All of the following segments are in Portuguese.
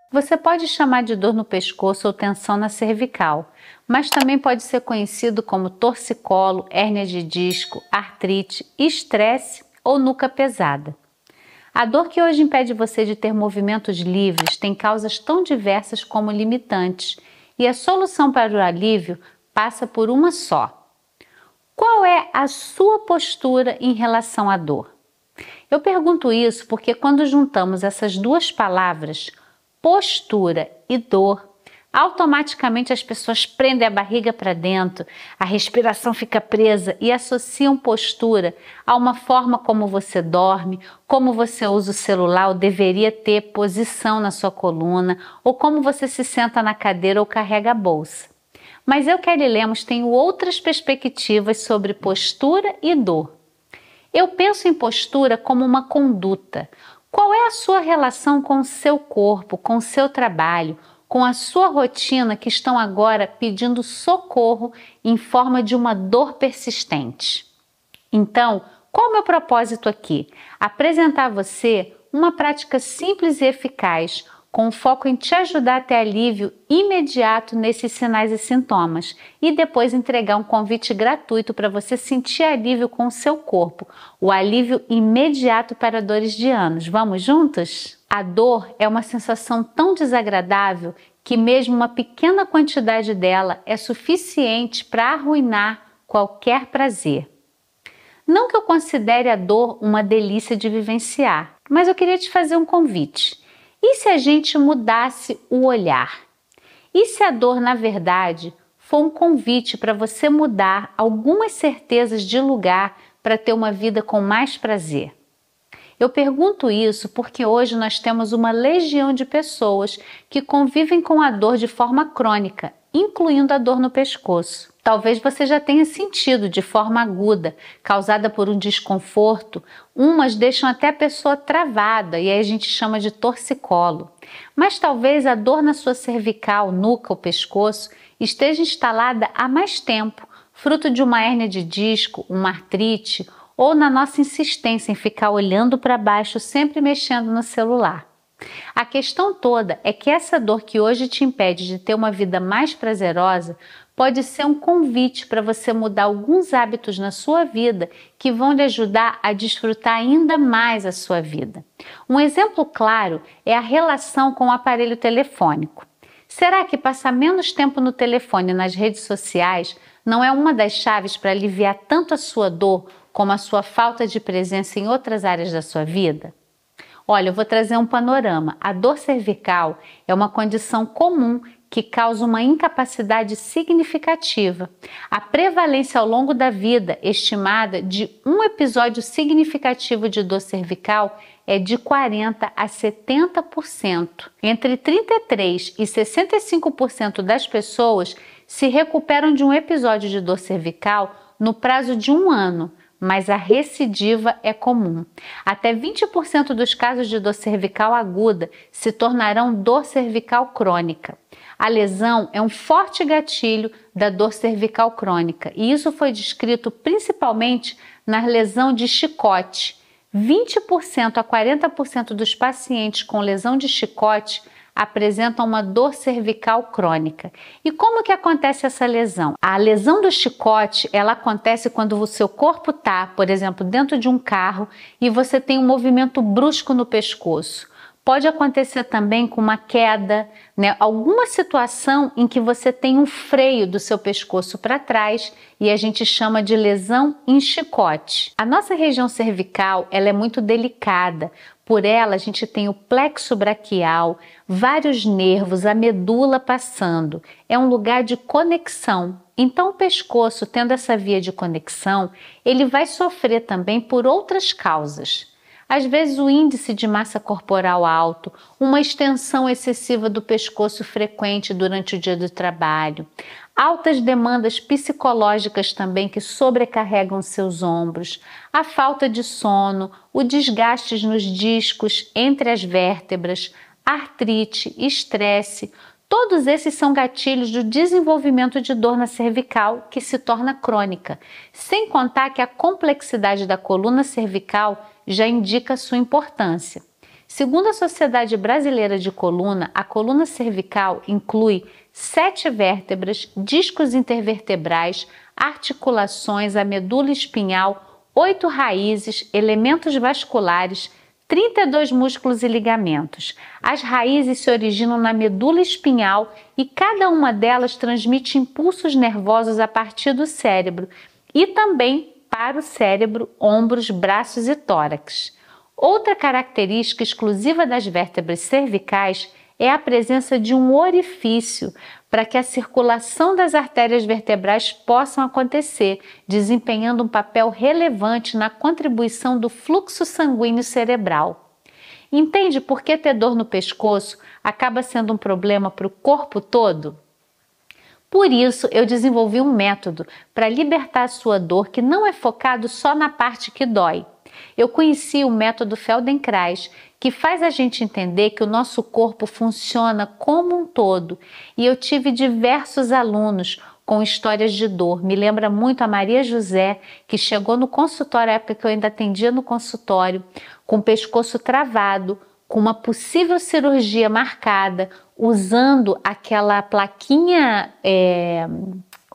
Você pode chamar de dor no pescoço ou tensão na cervical, mas também pode ser conhecido como torcicolo, hérnia de disco, artrite, estresse ou nuca pesada. A dor que hoje impede você de ter movimentos livres tem causas tão diversas como limitantes, e a solução para o alívio passa por uma só. Qual é a sua postura em relação à dor? Eu pergunto isso porque quando juntamos essas duas palavras, postura e dor, automaticamente as pessoas prendem a barriga para dentro, a respiração fica presa e associam postura a uma forma como você dorme, como você usa o celular ou deveria ter posição na sua coluna, ou como você se senta na cadeira ou carrega a bolsa. Mas eu, Kelly Lemos, tenho outras perspectivas sobre postura e dor. Eu penso em postura como uma conduta. Qual é a sua relação com o seu corpo, com o seu trabalho, com a sua rotina que estão agora pedindo socorro em forma de uma dor persistente? Então, qual é o meu propósito aqui? Apresentar a você uma prática simples e eficaz, com foco em te ajudar a ter alívio imediato nesses sinais e sintomas e depois entregar um convite gratuito para você sentir alívio com o seu corpo, o alívio imediato para dores de anos. Vamos juntos? A dor é uma sensação tão desagradável que mesmo uma pequena quantidade dela é suficiente para arruinar qualquer prazer. Não que eu considere a dor uma delícia de vivenciar, mas eu queria te fazer um convite. E se a gente mudasse o olhar? E se a dor, na verdade, for um convite para você mudar algumas certezas de lugar para ter uma vida com mais prazer? Eu pergunto isso porque hoje nós temos uma legião de pessoas que convivem com a dor de forma crônica, incluindo a dor no pescoço. Talvez você já tenha sentido de forma aguda, causada por um desconforto. Umas deixam até a pessoa travada e aí a gente chama de torcicolo. Mas talvez a dor na sua cervical, nuca ou pescoço esteja instalada há mais tempo, fruto de uma hérnia de disco, uma artrite ou na nossa insistência em ficar olhando para baixo, sempre mexendo no celular. A questão toda é que essa dor que hoje te impede de ter uma vida mais prazerosa pode ser um convite para você mudar alguns hábitos na sua vida que vão lhe ajudar a desfrutar ainda mais a sua vida. Um exemplo claro é a relação com o aparelho telefônico. Será que passar menos tempo no telefone e nas redes sociais não é uma das chaves para aliviar tanto a sua dor como a sua falta de presença em outras áreas da sua vida? Olha, eu vou trazer um panorama. A dor cervical é uma condição comum que causa uma incapacidade significativa. A prevalência ao longo da vida, estimada de um episódio significativo de dor cervical, é de 40% a 70%. Entre 33% e 65% das pessoas se recuperam de um episódio de dor cervical no prazo de um ano, mas a recidiva é comum. Até 20% dos casos de dor cervical aguda se tornarão dor cervical crônica. A lesão é um forte gatilho da dor cervical crônica e isso foi descrito principalmente na lesão de chicote. 20% a 40% dos pacientes com lesão de chicote apresentam uma dor cervical crônica. E como que acontece essa lesão? A lesão do chicote, ela acontece quando o seu corpo está, por exemplo, dentro de um carro e você tem um movimento brusco no pescoço. Pode acontecer também com uma queda, alguma situação em que você tem um freio do seu pescoço para trás e a gente chama de lesão em chicote. A nossa região cervical, ela é muito delicada. Por ela a gente tem o plexo braquial, vários nervos, a medula passando. É um lugar de conexão. Então o pescoço, tendo essa via de conexão, ele vai sofrer também por outras causas. Às vezes o índice de massa corporal alto, uma extensão excessiva do pescoço frequente durante o dia do trabalho, altas demandas psicológicas também que sobrecarregam seus ombros, a falta de sono, o desgaste nos discos entre as vértebras, artrite, estresse, todos esses são gatilhos do desenvolvimento de dor na cervical que se torna crônica, sem contar que a complexidade da coluna cervical já indica sua importância. Segundo a Sociedade Brasileira de Coluna, a coluna cervical inclui 7 vértebras, discos intervertebrais, articulações, a medula espinhal, 8 raízes, elementos vasculares, 32 músculos e ligamentos. As raízes se originam na medula espinhal e cada uma delas transmite impulsos nervosos a partir do cérebro e também para o cérebro, ombros, braços e tórax. Outra característica exclusiva das vértebras cervicais é a presença de um orifício para que a circulação das artérias vertebrais possam acontecer, desempenhando um papel relevante na contribuição do fluxo sanguíneo cerebral. Entende por que ter dor no pescoço acaba sendo um problema para o corpo todo? Por isso, eu desenvolvi um método para libertar a sua dor que não é focado só na parte que dói. Eu conheci o método Feldenkrais, que faz a gente entender que o nosso corpo funciona como um todo. E eu tive diversos alunos com histórias de dor. Me lembra muito a Maria José, que chegou no consultório, na época que eu ainda atendia no consultório, com o pescoço travado, com uma possível cirurgia marcada, usando aquela plaquinha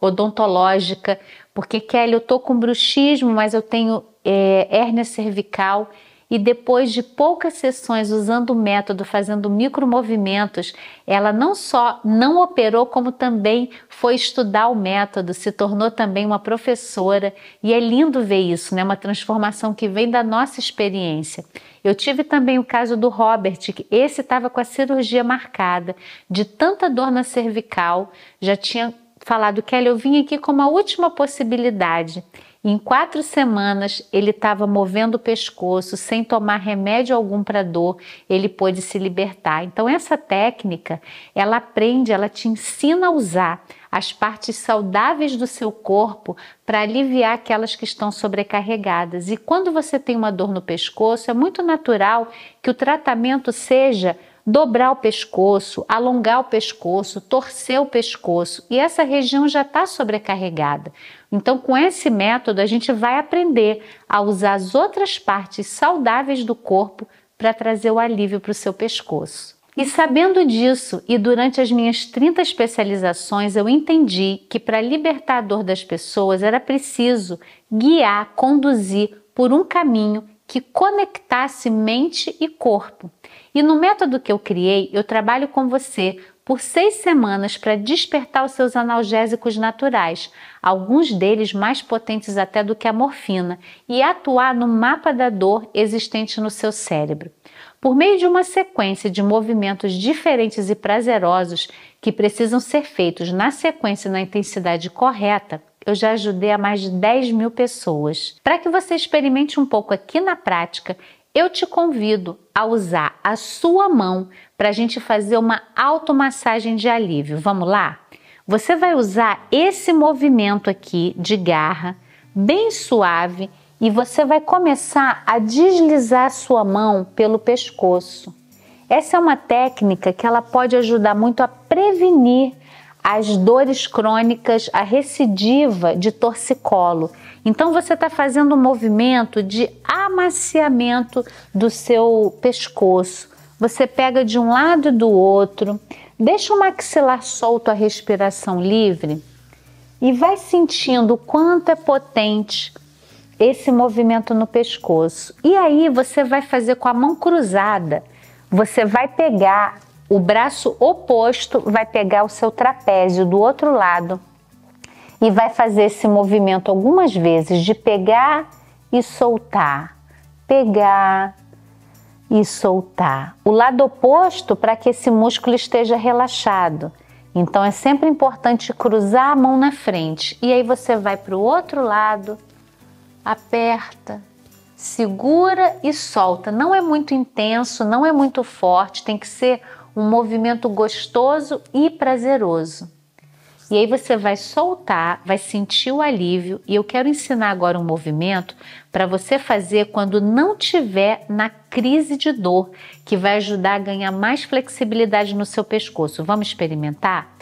odontológica, porque Kelly, eu tô com bruxismo, mas eu tenho hérnia cervical, e depois de poucas sessões usando o método, fazendo micromovimentos, ela não só não operou, como também foi estudar o método, se tornou também uma professora, e é lindo ver isso, né? Uma transformação que vem da nossa experiência. Eu tive também o caso do Robert, que esse estava com a cirurgia marcada, de tanta dor na cervical, já tinha falado, Kelly, eu vim aqui com uma última possibilidade. Em 4 semanas, ele estava movendo o pescoço, sem tomar remédio algum para dor, ele pôde se libertar. Então, essa técnica, ela aprende, ela te ensina a usar as partes saudáveis do seu corpo para aliviar aquelas que estão sobrecarregadas. E quando você tem uma dor no pescoço, é muito natural que o tratamento seja dobrar o pescoço, alongar o pescoço, torcer o pescoço, e essa região já está sobrecarregada. Então, com esse método, a gente vai aprender a usar as outras partes saudáveis do corpo para trazer o alívio para o seu pescoço. E sabendo disso, e durante as minhas 30 especializações, eu entendi que para libertar a dor das pessoas era preciso guiar, conduzir por um caminho que conectasse mente e corpo. E no método que eu criei, eu trabalho com você por 6 semanas para despertar os seus analgésicos naturais, alguns deles mais potentes até do que a morfina, e atuar no mapa da dor existente no seu cérebro. Por meio de uma sequência de movimentos diferentes e prazerosos que precisam ser feitos na sequência e na intensidade correta, eu já ajudei a mais de 10 mil pessoas. Para que você experimente um pouco aqui na prática, eu te convido a usar a sua mão para a gente fazer uma automassagem de alívio. Vamos lá? Você vai usar esse movimento aqui de garra, bem suave, e você vai começar a deslizar a sua mão pelo pescoço. Essa é uma técnica que ela pode ajudar muito a prevenir as dores crônicas, a recidiva de torcicolo. Então você está fazendo um movimento de amaciamento do seu pescoço. Você pega de um lado e do outro, deixa o maxilar solto, a respiração livre, e vai sentindo o quanto é potente esse movimento no pescoço. E aí você vai fazer com a mão cruzada, você vai pegar o braço oposto, vai pegar o seu trapézio do outro lado e vai fazer esse movimento algumas vezes de pegar e soltar, pegar e soltar. O lado oposto para que esse músculo esteja relaxado. Então é sempre importante cruzar a mão na frente. E aí você vai para o outro lado, aperta, segura e solta. Não é muito intenso, não é muito forte, tem que ser um movimento gostoso e prazeroso. E aí você vai soltar, vai sentir o alívio, e eu quero ensinar agora um movimento para você fazer quando não tiver na crise de dor, que vai ajudar a ganhar mais flexibilidade no seu pescoço. Vamos experimentar?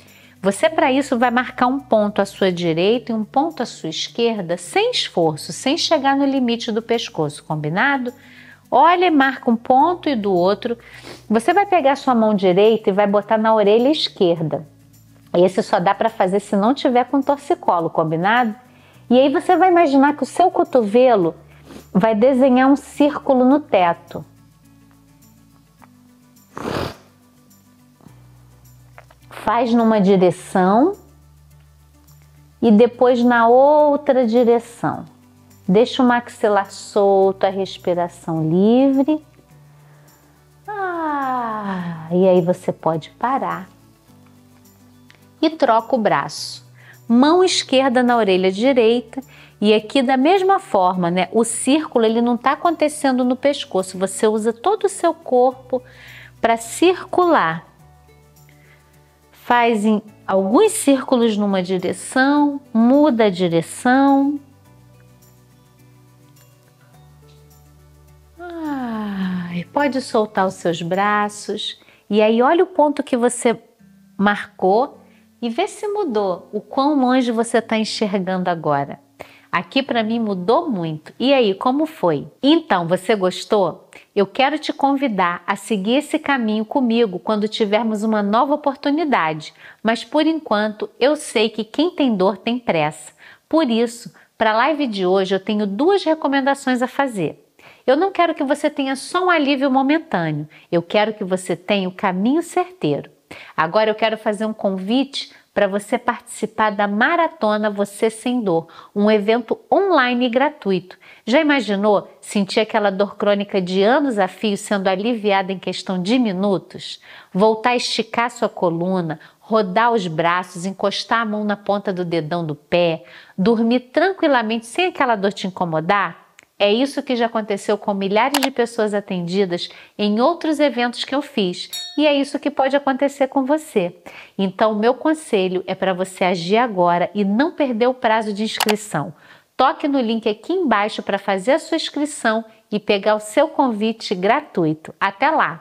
Você, para isso, vai marcar um ponto à sua direita e um ponto à sua esquerda, sem esforço, sem chegar no limite do pescoço, combinado? Olha e marca um ponto e do outro. Você vai pegar a sua mão direita e vai botar na orelha esquerda. Esse só dá para fazer se não tiver com torcicolo, combinado? E aí você vai imaginar que o seu cotovelo vai desenhar um círculo no teto. Faz numa direção e depois na outra direção. Deixa o maxilar solto, a respiração livre. E aí você pode parar. E troca o braço. Mão esquerda na orelha direita. E aqui da mesma forma, né? O círculo ele não está acontecendo no pescoço. Você usa todo o seu corpo para circular. Faz alguns círculos numa direção, muda a direção. Pode soltar os seus braços. E aí olha o ponto que você marcou e vê se mudou. O quão longe você está enxergando agora. Aqui para mim mudou muito. E aí, como foi? Então, você gostou? Eu quero te convidar a seguir esse caminho comigo quando tivermos uma nova oportunidade. Mas por enquanto, eu sei que quem tem dor tem pressa. Por isso, para a live de hoje eu tenho duas recomendações a fazer. Eu não quero que você tenha só um alívio momentâneo. Eu quero que você tenha o caminho certeiro. Agora eu quero fazer um convite para você participar da Maratona Você Sem Dor, um evento online gratuito. Já imaginou sentir aquela dor crônica de anos a fio sendo aliviada em questão de minutos? Voltar a esticar sua coluna, rodar os braços, encostar a mão na ponta do dedão do pé, dormir tranquilamente sem aquela dor te incomodar? É isso que já aconteceu com milhares de pessoas atendidas em outros eventos que eu fiz. E é isso que pode acontecer com você. Então, o meu conselho é para você agir agora e não perder o prazo de inscrição. Toque no link aqui embaixo para fazer a sua inscrição e pegar o seu convite gratuito. Até lá!